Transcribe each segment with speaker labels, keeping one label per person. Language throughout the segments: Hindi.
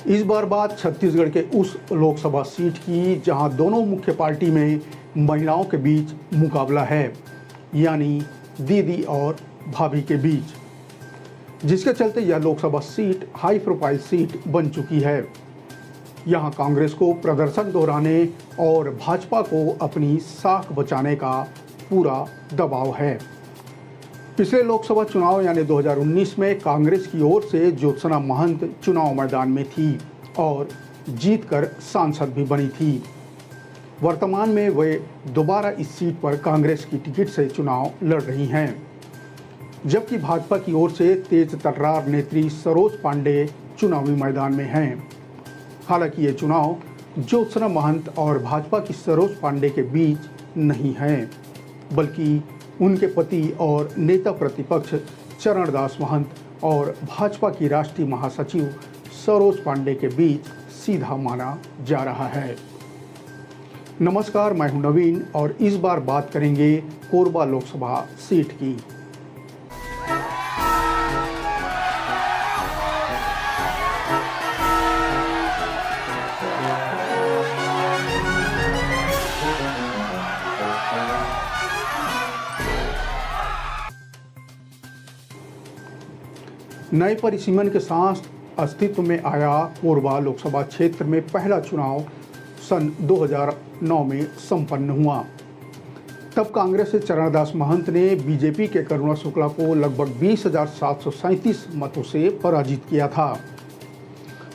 Speaker 1: इस बार बात छत्तीसगढ़ के उस लोकसभा सीट की जहां दोनों मुख्य पार्टी में महिलाओं के बीच मुकाबला है, यानी दीदी और भाभी के बीच, जिसके चलते यह Lok Sabha seat high profile seat बन चुकी है। यहां कांग्रेस को प्रदर्शन दोहराने और भाजपा को अपनी साख बचाने का पूरा दबाव है। पिछले लोकसभा चुनाव यानी 2019 में कांग्रेस की ओर से ज्योत्सना महंत चुनाव मैदान में थी और जीतकर सांसद भी बनी थी। वर्तमान में वे दोबारा इस सीट पर कांग्रेस की टिकट से चुनाव लड़ रही हैं, जबकि भाजपा की ओर से तेज तर्रार नेत्री सरोज पांडे चुनावी मैदान में हैं। हालांकि ये चुनाव ज्योत्सना महंत और भाजपा की सरोज पांडे के बीच नहीं है, बल्कि उनके पति और नेता प्रतिपक्ष चरणदास महंत और भाजपा की राष्ट्रीय महासचिव सरोज पांडे के बीच सीधा माना जा रहा है। नमस्कार, मैं हूं नवीन और इस बार बात करेंगे कोरबा लोकसभा सीट की। नए परिसीमन के साथ अस्तित्व में आया कोरबा लोकसभा क्षेत्र में पहला चुनाव सन 2009 में संपन्न हुआ। तब कांग्रेस से चरणदास महंत ने बीजेपी के करुणा शुक्ला को लगभग 20,737 मतों से पराजित किया था।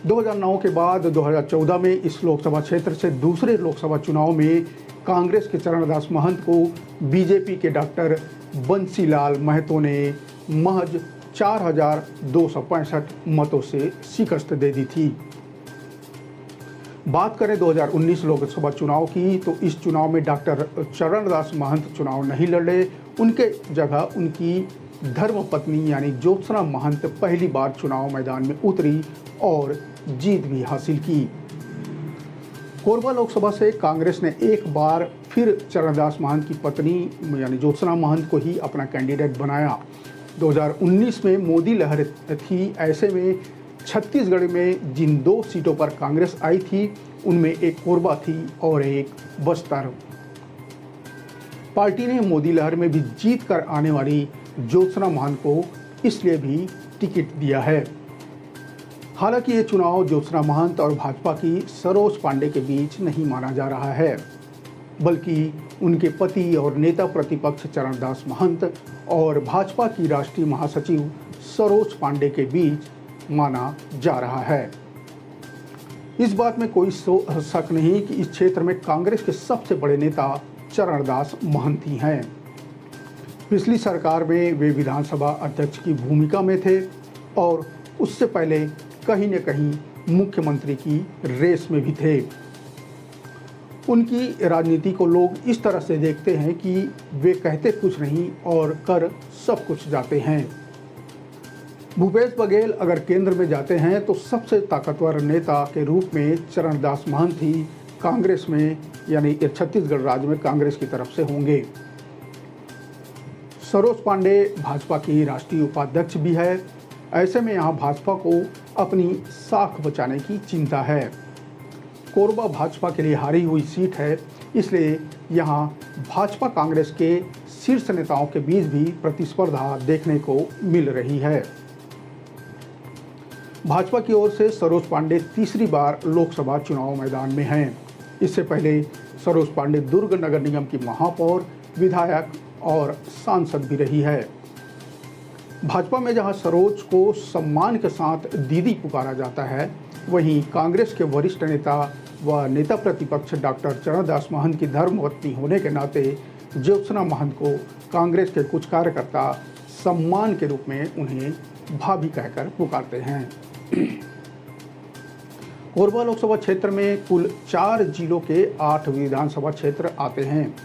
Speaker 1: 2009 के बाद 2014 में इस लोकसभा क्षेत्र से दूसरे लोकसभा चुनाव में कांग्रेस के चरणदास महंत को बीजेपी के डॉक्टर बंसीलाल महतो ने महज 4,265 मतों से शिकस्त दे दी थी। बात करें 2019 लोकसभा चुनाव की, तो इस चुनाव में डॉक्टर चरणदास महंत चुनाव नहीं लड़े। उनके जगह उनकी धर्मपत्नी यानी ज्योत्सना महंत पहली बार चुनाव मैदान में उतरी और जीत भी हासिल की। कोरबा लोकसभा से कांग्रेस ने एक बार फिर चरणदास महंत की पत्नी यानी ज्योत्सना महंत को ही अपना कैंडिडेट बनाया। 2019 में मोदी लहर थी, ऐसे में छत्तीसगढ़ में जिन दो सीटों पर कांग्रेस आई थी उनमें एक कोरबा थी और एक बस्तर। पार्टी ने मोदी लहर में भी जीत कर आने वाली ज्योत्सना महंत को इसलिए भी टिकट दिया है। हालांकि ये चुनाव ज्योत्सना महंत और भाजपा की सरोज पांडे के बीच नहीं माना जा रहा है, बल्कि उनके पति और नेता प्रतिपक्ष चरणदास महंत और भाजपा की राष्ट्रीय महासचिव सरोज पांडे के बीच माना जा रहा है। इस बात में कोई शक नहीं कि इस क्षेत्र में कांग्रेस के सबसे बड़े नेता चरणदास महंत ही हैं। पिछली सरकार में वे विधानसभा अध्यक्ष की भूमिका में थे और उससे पहले कहीं न कहीं मुख्यमंत्री की रेस में भी थे। उनकी राजनीति को लोग इस तरह से देखते हैं कि वे कहते कुछ नहीं और कर सब कुछ जाते हैं। भूपेश बघेल अगर केंद्र में जाते हैं तो सबसे ताकतवर नेता के रूप में चरणदास महंत ही कांग्रेस में यानी छत्तीसगढ़ राज्य में कांग्रेस की तरफ से होंगे। सरोज पांडे भाजपा की राष्ट्रीय उपाध्यक्ष भी है। ऐसे में यहाँ भाजपा को अपनी साख बचाने की चिंता है। कोरबा भाजपा के लिए हारी हुई सीट है, इसलिए यहाँ भाजपा कांग्रेस के शीर्ष नेताओं के बीच भी प्रतिस्पर्धा देखने को मिल रही है। भाजपा की ओर से सरोज पांडे तीसरी बार लोकसभा चुनाव मैदान में हैं। इससे पहले सरोज पांडे दुर्ग नगर निगम की महापौर, विधायक और सांसद भी रही है। भाजपा में जहां सरोज को सम्मान के साथ दीदी पुकारा जाता है, वहीं कांग्रेस के वरिष्ठ नेता व नेता प्रतिपक्ष डॉक्टर चरणदास महंत की धर्मपत्नी होने के नाते ज्योत्सना महंत को कांग्रेस के कुछ कार्यकर्ता सम्मान के रूप में उन्हें भाभी कहकर पुकारते हैं। कोरबा लोकसभा क्षेत्र में कुल 4 जिलों के 8 विधानसभा क्षेत्र आते हैं,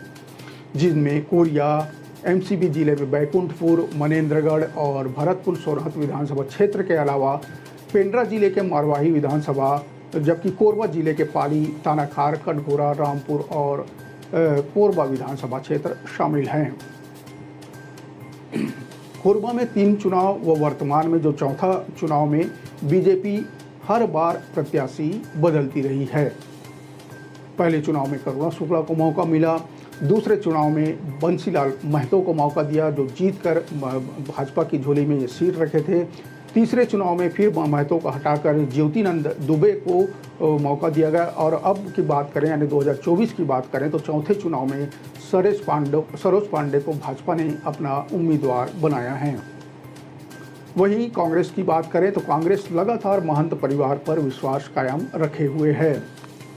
Speaker 1: जिनमें कोरिया, एमसीबी जिले में बैकुंठपुर, मनेन्द्रगढ़ और भरतपुर सोरहत विधानसभा क्षेत्र के अलावा पेंड्रा जिले के मारवाही विधानसभा, जबकि कोरबा जिले के पाली, तानाखार, कटघोरा, रामपुर और कोरबा विधानसभा क्षेत्र शामिल हैं। कोरबा में 3 चुनाव व वर्तमान में जो चौथा चुनाव में बीजेपी हर बार प्रत्याशी बदलती रही है। पहले चुनाव में करुणा शुक्ला को मौका मिला, दूसरे चुनाव में बंसीलाल महतो को मौका दिया जो जीतकर भाजपा की झोली में ये सीट रखे थे। तीसरे चुनाव में फिर महतो को हटाकर ज्योतिनंद दुबे को मौका दिया गया और अब की बात करें यानी 2024 की बात करें तो चौथे चुनाव में सरोज पांडे को भाजपा ने अपना उम्मीदवार बनाया है। वहीं कांग्रेस की बात करें तो कांग्रेस लगातार महंत परिवार पर विश्वास कायम रखे हुए है।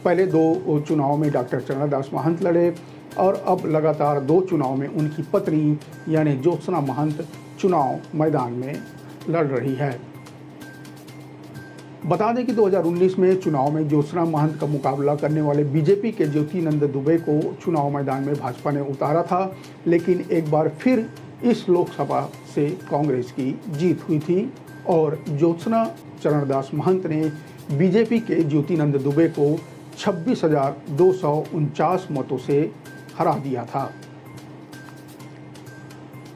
Speaker 1: पहले 2 चुनाव में डॉक्टर चरणदास महंत लड़े और अब लगातार 2 चुनाव में उनकी पत्नी यानी ज्योत्सना महंत चुनाव मैदान में लड़ रही है। बता दें कि 2019 में चुनाव में ज्योत्सना महंत का मुकाबला करने वाले बीजेपी के ज्योतिनंद दुबे को चुनाव मैदान में भाजपा ने उतारा था, लेकिन एक बार फिर इस लोकसभा से कांग्रेस की जीत हुई थी और ज्योत्सना चरणदास महंत ने बीजेपी के ज्योतिनंद दुबे को 26,249 मतों से हरा दिया था।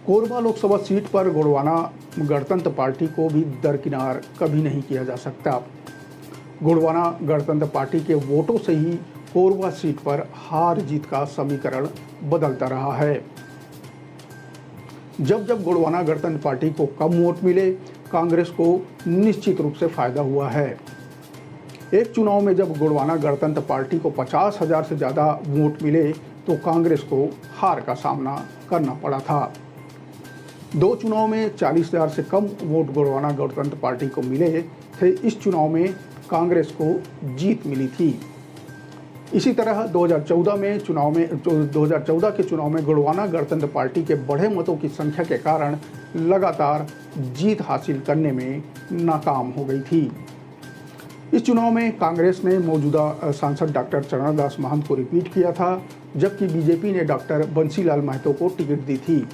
Speaker 1: कोरबा लोकसभा सीट पर गोंडवाना गणतंत्र पार्टी को भी दरकिनार कभी नहीं किया जा सकता। गोंडवाना गणतंत्र पार्टी के वोटों से ही कोरबा सीट पर हार जीत का समीकरण बदलता रहा है। जब गोंडवाना गणतंत्र पार्टी को कम वोट मिले, कांग्रेस को निश्चित रूप से फायदा हुआ है। एक चुनाव में जब गोंडवाना गणतंत्र पार्टी को 50,000 से ज़्यादा वोट मिले तो कांग्रेस को हार का सामना करना पड़ा था। 2 चुनाव में 40,000 से कम वोट गोंडवाना गणतंत्र पार्टी को मिले थे। इस चुनाव में कांग्रेस को जीत मिली थी। इसी तरह 2014 के चुनाव में गोंडवाना गणतंत्र पार्टी के बढ़े मतों की संख्या के कारण लगातार जीत हासिल करने में नाकाम हो गई थी। इस चुनाव में कांग्रेस ने मौजूदा सांसद डॉक्टर चरणदास महंत को रिपीट किया था, जबकि बीजेपी ने डॉक्टर बंसीलाल महतो को टिकट दी थी।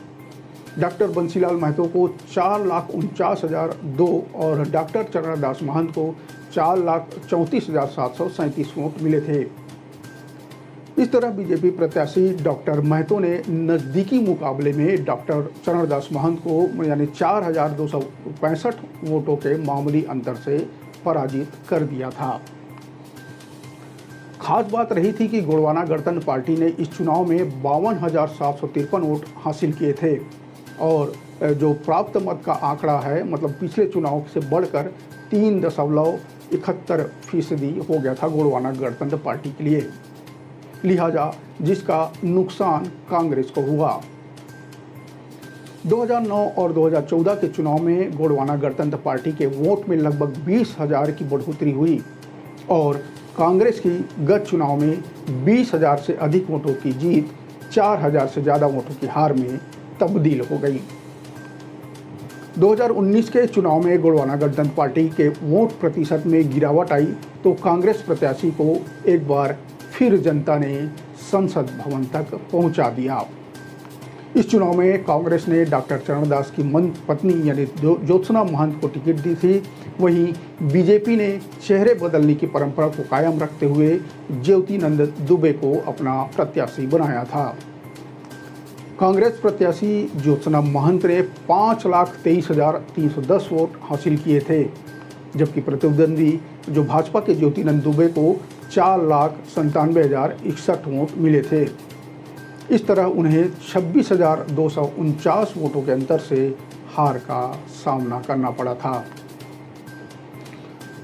Speaker 1: डॉक्टर बंसीलाल महतो को 4,49,002 और डॉक्टर चरणदास महंत को 4,34,737 वोट मिले थे। इस तरह बीजेपी प्रत्याशी डॉक्टर महतो ने नज़दीकी मुकाबले में डॉक्टर चरणदास महंत को यानी 4,265 वोटों के मामूली अंतर से पराजित कर दिया था। खास बात रही थी कि गोंडवाना गणतंत्र पार्टी ने इस चुनाव में 52,753 वोट हासिल किए थे और जो प्राप्त मत का आंकड़ा है मतलब पिछले चुनाव से बढ़कर 3.71% हो गया था गोंडवाना गणतंत्र पार्टी के लिए, लिहाजा जिसका नुकसान कांग्रेस को हुआ। 2009 और 2014 के चुनाव में गोंडवाना गणतंत्र पार्टी के वोट में लगभग 20,000 की बढ़ोतरी हुई और कांग्रेस की गत चुनाव में 20,000 से अधिक वोटों की जीत 4,000 से ज़्यादा वोटों की हार में तब्दील हो गई। 2019 के चुनाव में गोंडवाना गणतंत्र पार्टी के वोट प्रतिशत में गिरावट आई तो कांग्रेस प्रत्याशी को एक बार फिर जनता ने संसद भवन तक पहुंचा दिया। इस चुनाव में कांग्रेस ने डॉक्टर चरणदास की पत्नी यानी ज्योत्सना महंत को टिकट दी थी। वहीं बीजेपी ने चेहरे बदलने की परंपरा को कायम रखते हुए ज्योतिनंद दुबे को अपना प्रत्याशी बनाया था। कांग्रेस प्रत्याशी ज्योत्सना महंत ने 5,23,310 वोट हासिल किए थे, जबकि प्रतिद्वंदी जो भाजपा के ज्योतिनंद दुबे को 4,97,061 वोट मिले थे। इस तरह उन्हें 26,249 वोटों के अंतर से हार का सामना करना पड़ा था।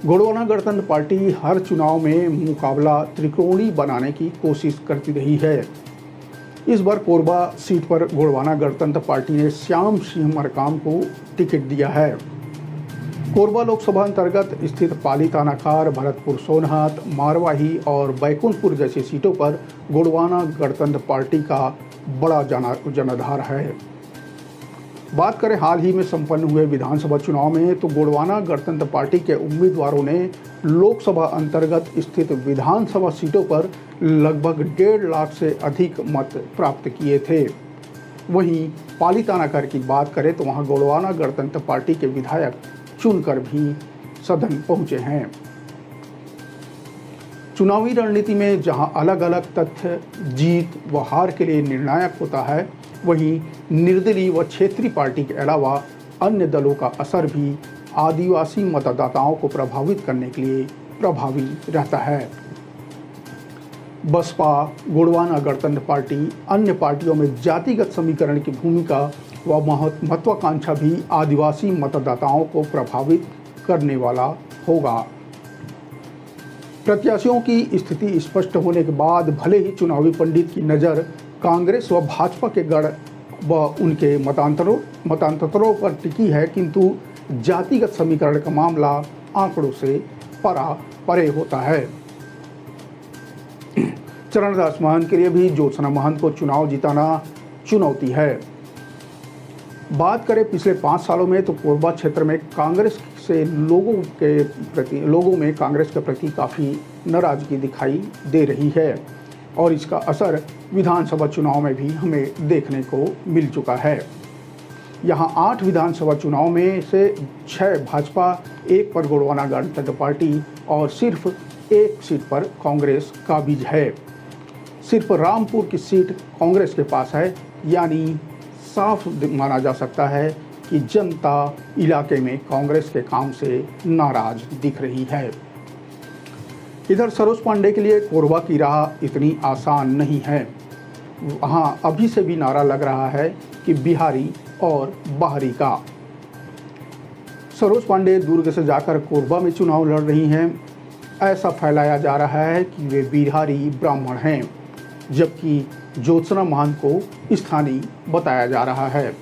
Speaker 1: गोंडवाना गणतंत्र पार्टी हर चुनाव में मुकाबला त्रिकोणीय बनाने की कोशिश करती रही है। इस बार कोरबा सीट पर गोंडवाना गणतंत्र पार्टी ने श्याम सिंह मरकाम को टिकट दिया है। कोरबा लोकसभा अंतर्गत स्थित पाली तानाखार, भरतपुर सोनहत, मारवाही और बैकुंठपुर जैसी सीटों पर गोंडवाना गणतंत्र पार्टी का बड़ा जनाधार है। बात करें हाल ही में संपन्न हुए विधानसभा चुनाव में तो गोंडवाना गणतंत्र पार्टी के उम्मीदवारों ने लोकसभा अंतर्गत स्थित विधानसभा सीटों पर लगभग 1.5 लाख से अधिक मत प्राप्त किए थे। वहीं पाली तानाखार की बात करें तो वहां गोंडवाना गणतंत्र पार्टी के विधायक चुनकर भी सदन पहुंचे हैं। चुनावी रणनीति में जहां अलग अलग तथ्य जीत व हार के लिए निर्णायक होता है, वहीं निर्दलीय व क्षेत्रीय पार्टी के अलावा अन्य दलों का असर भी आदिवासी मतदाताओं को प्रभावित करने के लिए प्रभावी रहता है। बसपा, गोंडवाना गणतंत्र पार्टी, अन्य पार्टियों में जातिगत समीकरण की भूमिका व महत्वाकांक्षा भी आदिवासी मतदाताओं को प्रभावित करने वाला होगा। प्रत्याशियों की स्थिति स्पष्ट होने के बाद भले ही चुनावी पंडित की नज़र कांग्रेस व भाजपा के गढ़ व उनके मतांतरों पर टिकी है, किंतु जातिगत समीकरण का मामला आंकड़ों से परे होता है। चरणदास महंत के लिए भी ज्योत्सना महंत को चुनाव जिताना चुनौती है। बात करें पिछले 5 सालों में तो कोरबा क्षेत्र में कांग्रेस से लोगों में कांग्रेस के प्रति काफ़ी नाराजगी दिखाई दे रही है और इसका असर विधानसभा चुनाव में भी हमें देखने को मिल चुका है। यहाँ 8 विधानसभा चुनाव में से 6 भाजपा, 1 पर गोंडवाना गणतंत्र पार्टी और सिर्फ 1 सीट पर कांग्रेस काबिज है। सिर्फ रामपुर की सीट कांग्रेस के पास है, यानी साफ माना जा सकता है कि जनता इलाके में कांग्रेस के काम से नाराज दिख रही है। इधर सरोज पांडे के लिए कोरबा की राह इतनी आसान नहीं है। वहाँ अभी से भी नारा लग रहा है कि बिहारी और बाहरी का। सरोज पांडे दुर्ग से जाकर कोरबा में चुनाव लड़ रही हैं। ऐसा फैलाया जा रहा है कि वे बिहारी ब्राह्मण हैं, जबकि ज्योत्सना महंत को स्थानीय बताया जा रहा है।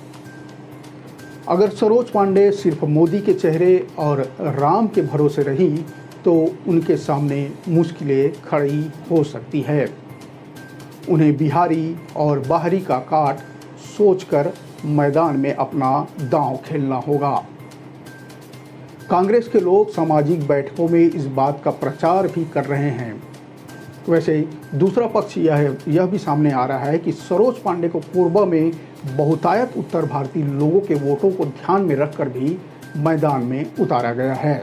Speaker 1: अगर सरोज पांडे सिर्फ मोदी के चेहरे और राम के भरोसे रही तो उनके सामने मुश्किलें खड़ी हो सकती है। उन्हें बिहारी और बाहरी का काट सोचकर मैदान में अपना दांव खेलना होगा। कांग्रेस के लोग सामाजिक बैठकों में इस बात का प्रचार भी कर रहे हैं। वैसे दूसरा पक्ष यह भी सामने आ रहा है कि सरोज पांडे को कोरबा में बहुतायत उत्तर भारतीय लोगों के वोटों को ध्यान में रखकर भी मैदान में उतारा गया है।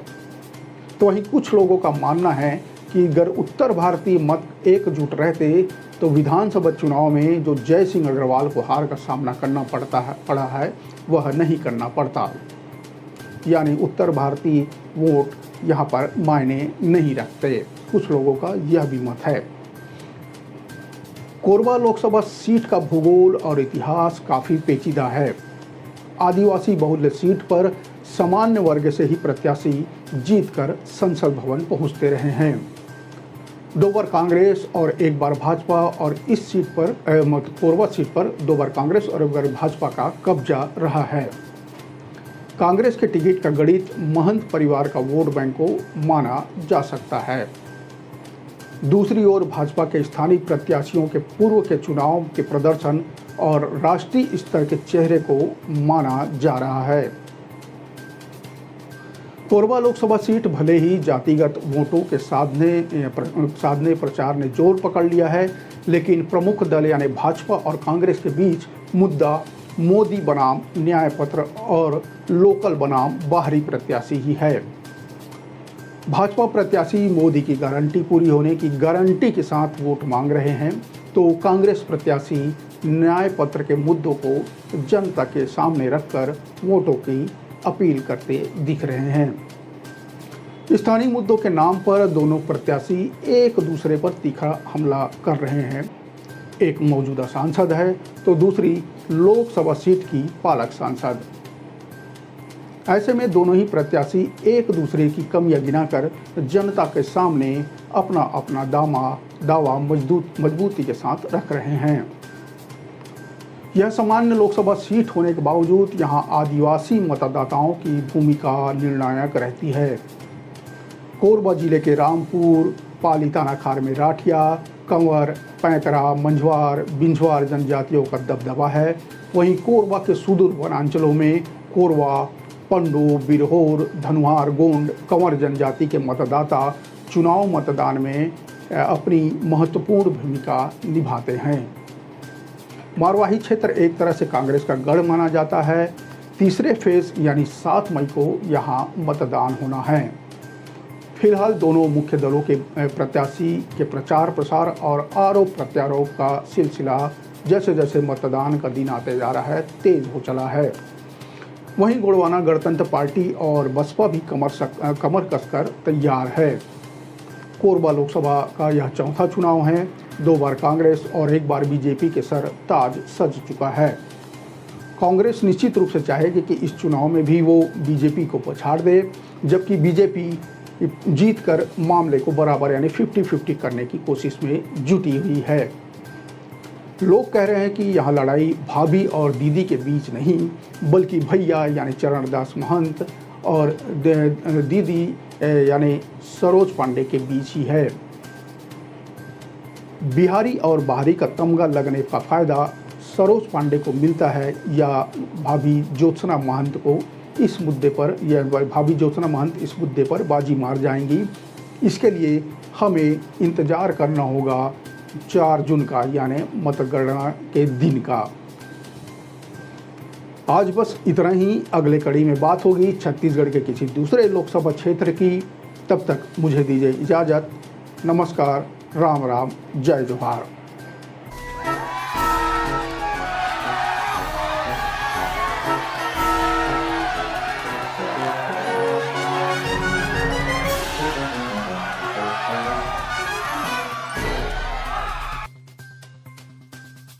Speaker 1: तो वहीं कुछ लोगों का मानना है कि अगर उत्तर भारतीय मत एकजुट रहते तो विधानसभा चुनाव में जो जय सिंह अग्रवाल को हार का सामना करना पड़ा है वह नहीं करना पड़ता, यानी उत्तर भारतीय वोट यहाँ पर मायने नहीं रखते। कुछ लोगों का यह भी मत है। कोरबा लोकसभा सीट का भूगोल और इतिहास काफ़ी पेचीदा है। आदिवासी बहुल्य सीट पर सामान्य वर्ग से ही प्रत्याशी जीतकर संसद भवन पहुंचते रहे हैं। 2 बार कांग्रेस और 1 बार भाजपा, और इस सीट पर कोरबा सीट पर 2 बार कांग्रेस और 1 बार भाजपा का कब्जा रहा है। कांग्रेस के टिकट का गणित महंत परिवार का वोट बैंक को माना जा सकता है। दूसरी ओर भाजपा के स्थानीय प्रत्याशियों के पूर्व के चुनाव के प्रदर्शन और राष्ट्रीय स्तर के चेहरे को माना जा रहा है। कोरबा लोकसभा सीट भले ही जातिगत वोटों के साधने प्रचार ने जोर पकड़ लिया है, लेकिन प्रमुख दल यानी भाजपा और कांग्रेस के बीच मुद्दा मोदी बनाम न्याय पत्र और लोकल बनाम बाहरी प्रत्याशी ही है। भाजपा प्रत्याशी मोदी की गारंटी पूरी होने की गारंटी के साथ वोट मांग रहे हैं, तो कांग्रेस प्रत्याशी न्याय पत्र के मुद्दों को जनता के सामने रखकर वोटों की अपील करते दिख रहे हैं। स्थानीय मुद्दों के नाम पर दोनों प्रत्याशी एक दूसरे पर तीखा हमला कर रहे हैं। एक मौजूदा सांसद है तो दूसरी लोकसभा सीट की पालक सांसद। ऐसे में दोनों ही प्रत्याशी एक दूसरे की कमियां गिनाकर जनता के सामने अपना अपना दावा मजबूती के साथ रख रहे हैं। यह सामान्य लोकसभा सीट होने के बावजूद यहां आदिवासी मतदाताओं की भूमिका निर्णायक रहती है। कोरबा जिले के रामपुर, पाली थानाखार में राठिया, कंवर, पैंतरा, मंझवार, बिंझवार जनजातियों का दबदबा है। वहीं कोरबा के सुदूर वनांचलों में कोरवा, पंडो, बिरहोर, धनुहार, गोंड, कंवर जनजाति के मतदाता चुनाव मतदान में अपनी महत्वपूर्ण भूमिका निभाते हैं। मारवाही क्षेत्र एक तरह से कांग्रेस का गढ़ माना जाता है। तीसरे फेज यानी 7 मई को यहाँ मतदान होना है। फिलहाल दोनों मुख्य दलों के प्रत्याशी के प्रचार प्रसार और आरोप प्रत्यारोप का सिलसिला जैसे जैसे मतदान का दिन आते जा रहा है तेज हो चला है। वहीं गोंडवाना गणतंत्र पार्टी और बसपा भी कमर कसकर तैयार है। कोरबा लोकसभा का यह चौथा चुनाव है। 2 बार कांग्रेस और 1 बार बीजेपी के सर ताज सज चुका है। कांग्रेस निश्चित रूप से चाहेगी कि इस चुनाव में भी वो बीजेपी को पछाड़ दे, जबकि बीजेपी जीतकर मामले को बराबर यानी 50-50 करने की कोशिश में जुटी हुई है। लोग कह रहे हैं कि यह लड़ाई भाभी और दीदी के बीच नहीं, बल्कि भैया यानी चरणदास महंत और दीदी यानी सरोज पांडे के बीच ही है। बिहारी और बाहरी का तमगा लगने का फ़ायदा सरोज पांडे को मिलता है या भाभी ज्योत्सना महंत को इस मुद्दे पर, या भाभी ज्योत्सना महंत इस मुद्दे पर बाजी मार जाएंगी। इसके लिए हमें इंतज़ार करना होगा 4 जून का, यानी मतगणना के दिन का। आज बस इतना ही। अगले कड़ी में बात होगी छत्तीसगढ़ के किसी दूसरे लोकसभा क्षेत्र की। तब तक मुझे दीजिए इजाज़त। नमस्कार, राम राम, जय जोहार।